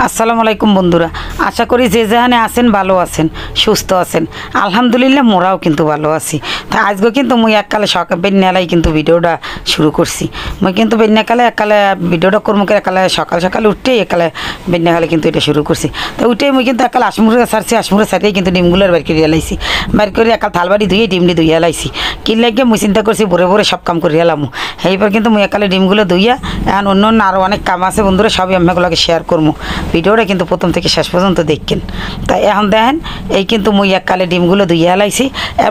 আসসালামু আলাইকুম বন্ধুরা, আশা করি যে যেখানে আছেন ভালো আছেন, সুস্থ আছেন। আলহামদুলিল্লাহ মোরাও কিন্তু ভালো আছি। তা আজকে কিন্তু মুই এককালে সকাল বেন্যালাই কিন্তু ভিডিওটা শুরু করছি। মুই কিন্তু বেন্যাকালে এককালে ভিডিওটা করবো, এককালে সকাল সকাল উঠতেই এককালে বেন্যাকালে কিন্তু এটা শুরু করছি। তো উঠেই মুই কিন্তু এককালে আসমুড়ে ছাড়ছি, আসমুড়ে ছাড়িয়ে কিন্তু ডিমগুলোর বাইর করে এলাইছি। বাইর করে একাল থালবাড়ি ধুয়ে ডিমটি ধুয়ে এলাইছি। কিনলে গিয়ে মুই চিন্তা করছি ভরে ভরে সব কাম করে এলাম। এইবার কিন্তু মুই একালে ডিমগুলো ধুইয়া এখন অন্য অন্য আরও অনেক কাম আছে বন্ধুরা, সবই আমি এগুলোকে শেয়ার করবো। ভিডিওটা কিন্তু প্রথম থেকে শেষ পর্যন্ত দেখেন। তাই এখন দেখেন এই কিন্তু মুই এককালে ডিমগুলো ধুইয়া এলাইছি।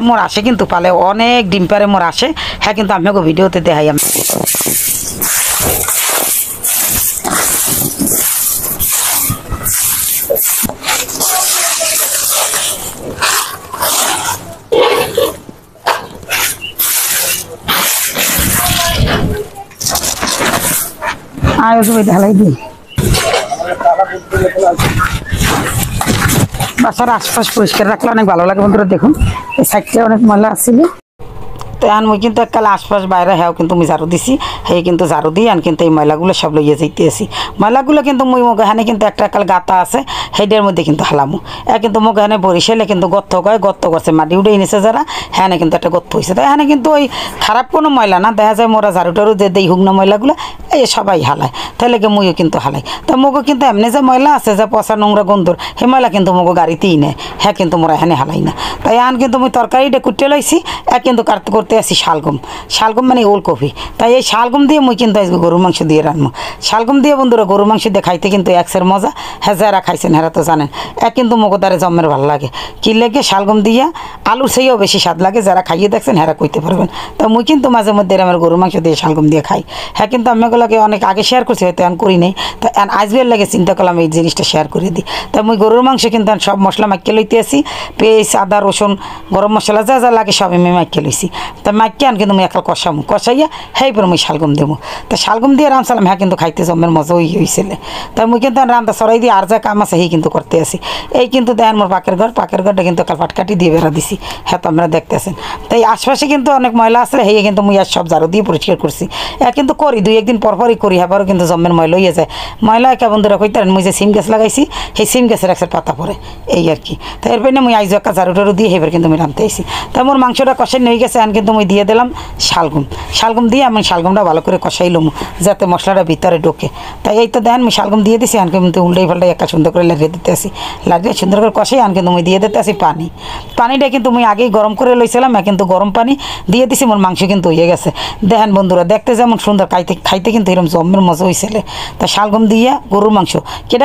মোর আসে কিন্তু পালে অনেক ডিম পারে মোর আসে। হ্যাঁ, কিন্তু আমি ভিডিওতে দেখাই আমি ঢালাই দিই। বাসার আশপাশ পরিষ্কার রাখলে অনেক ভালো লাগে বন্ধুরা। দেখুন এই সাইডটা অনেক ময়লা আসছিল। তো এখন মুই কিন্তু এককালে আশপাশ বাইরে হ্যাঁ কিন্তু মুই ঝাড়ু দিছি। সেই কিন্তু ঝাড়ু দিই আর কিন্তু এই ময়লাগুলো সব লইয়ে যাইতে আসি। ময়লাগুলো কিন্তু মুই মোক এখানে কিন্তু একটা একাল গাতা আছে, সেইটার মধ্যে কিন্তু হালামু। কিন্তু মোক এখানে বরিশালে কিন্তু গর্ত কয়, গর্ত করছে মাটি উঠে এনেছে যারা, হ্যাঁ কিন্তু একটা গর্ত হয়েছে। তাই এখানে কিন্তু ওই খারাপ কোনো ময়লা না, দেখা যায় মোরা ঝাড়ু টাড়ু যে দেই হুগনা ময়লাগুলো এই সবাই হালায়, তাহলে কি মুইও কিন্তু হালাই। তা মোগো কিন্তু এমনি যে ময়লা আছে যে পচা নোংরা গন্ধর, সেই ময়লা কিন্তু মোগো গাড়িতেই নেয়। হ্যাঁ, কিন্তু মোরা এখানে হালাই না। তাই এখন কিন্তু মুই তরকারিটা কুটে লইছি। কিন্তু কাটতে করতে আসি শালগম। শালগম মানে ওলকপি। তাই এই শালগম দিয়ে মুই কিন্তু আজকে গরুর মাংস দিয়ে রান্নবো। শালগম দিয়ে বন্ধুরা গরুর মাংস দিয়ে খাইতে কিন্তু একসের মজা। হ্যাঁ, যারা খাইছেন হেরা তো জানেন। কিন্তু মগোদারে জন্মের ভালো লাগে। কি লেগে শালগম দিয়া আলুর সেইও বেশি স্বাদ লাগে। যারা খাইয়ে দেখছেন হেরা কইতে পারবেন। তা মুই কিন্তু মাঝে মধ্যে আমার গরুর মাংস দিয়ে শালগম দিয়ে খাই। হ্যাঁ, কিন্তু আমি এগুলোকে অনেক আগে শেয়ার করছি, হয়তো এখন করি নেই। তা আজকের লাগে চিন্তা করলাম এই জিনিসটা শেয়ার করে দিই। তা মুই গরুর মাংস কিন্তু সব মশলা মাইকে লইতে আসি। পেঁয়াজ, আদা, রসুন, গরম মশলা যা যা লাগে সব আমি মাইকে লইছি। তা মাইকে আন কিন্তু মুই একটা কষামু, কষাইয়া সেই পরে মুই শালগম দেবো। তা শালগম দিয়ে রাঁধছিলাম। হ্যাঁ, কিন্তু খাইতে জমের মজা হয়েছিল। তাই মুই কিন্তু রান্না সরাই দিয়ে আর যা কাম আছে সেই কিন্তু করতে আসি। এই কিন্তু দেখেন মোর পাকের ঘরটা কিন্তু পাটকাটি দিয়ে বেড়া দিছি। হ্যাঁ, তো আপনারা দেখতেছেন। তাই আশপাশে কিন্তু অনেক ময়লা আসলে সেই কিন্তু মুই আর সব ঝাড়ু দিয়ে পরিষ্কার করছি। কিন্তু করি দুই একদিন পরপরই করি। হ্যাঁ, কিন্তু জমের ময়লা হয়ে যায়। ময়লা একা বন্ধুরা কইতেন মুই যে সিম গাছ লাগাইছি, সেই সিম গাছের একসাথে পাতা পড়ে এই আর কি। তাই এরপর না মুই আইজ একটা ঝাড়ু টাড়ু দিয়ে এবার কিন্তু আমি রাঁধতে আইসি। তাই মোর মাংসটা কষাই হয়ে গেছে। এখন কিন্তু মুই দিয়ে দিলাম শালগম দিয়ে আমি শালগমটা ভালো করে কষাইলাম যাতে মশলাটা ভিতরে ঢোকে। তাই এই তো দেন আমি শালগম দিয়ে দিছি। এখন কিন্তু উল্টাই পাল্টাই একটা সুন্দর করে লাগিয়ে দিতে আসি। লাগিয়ে সুন্দর করে কষাই এখন কিন্তু মুই দিয়ে দিতে আসি পানিটা কিন্তু মুই আগেই গরম করে লইছিলাম। কিন্তু গরম পানি দিয়ে দিছি। মোর মাংস কিন্তু হয়ে গেছে। দেখেন বন্ধুরা দেখতে যেমন সুন্দর, খাইতে কিন্তু এরকম জমের মজা হয়েছিল। তা শালগম দিয়া গরুর মাংস কেটা